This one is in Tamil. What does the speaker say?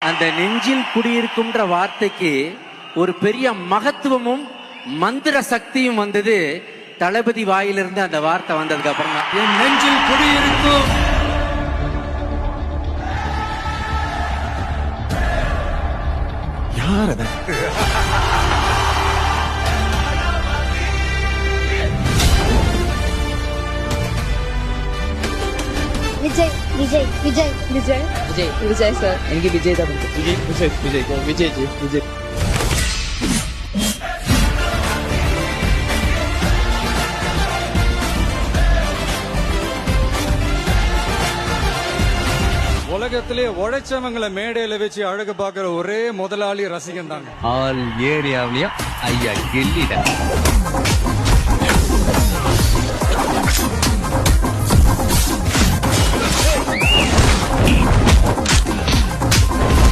அந்த நெஞ்சில் குடியிருக்கும்ன்ற வார்த்தைக்கு ஒரு பெரிய மகத்துவமும் மந்திர சக்தியும் வந்தது தளபதி வாயிலிருந்து. அந்த வார்த்தை வந்ததுக்கு அப்புறம் தான் என் நெஞ்சில் குடியிருக்கும். யார் அத? விஜய் விஜய் விஜய் விஜய் விஜய் விஜய் சார், எனக்கு விஜய் தான் பிடிக்கும். விஜய் விஜய் விஜய் விஜய் ஜி விஜய். உலகத்திலே உழைச்சவங்களை மேடையில வச்சு அழகு பார்க்கிற ஒரே முதலாளி ரசிகன் தாங்க. ஆல் ஏரியாவிலயும் ஐயா கில்லிட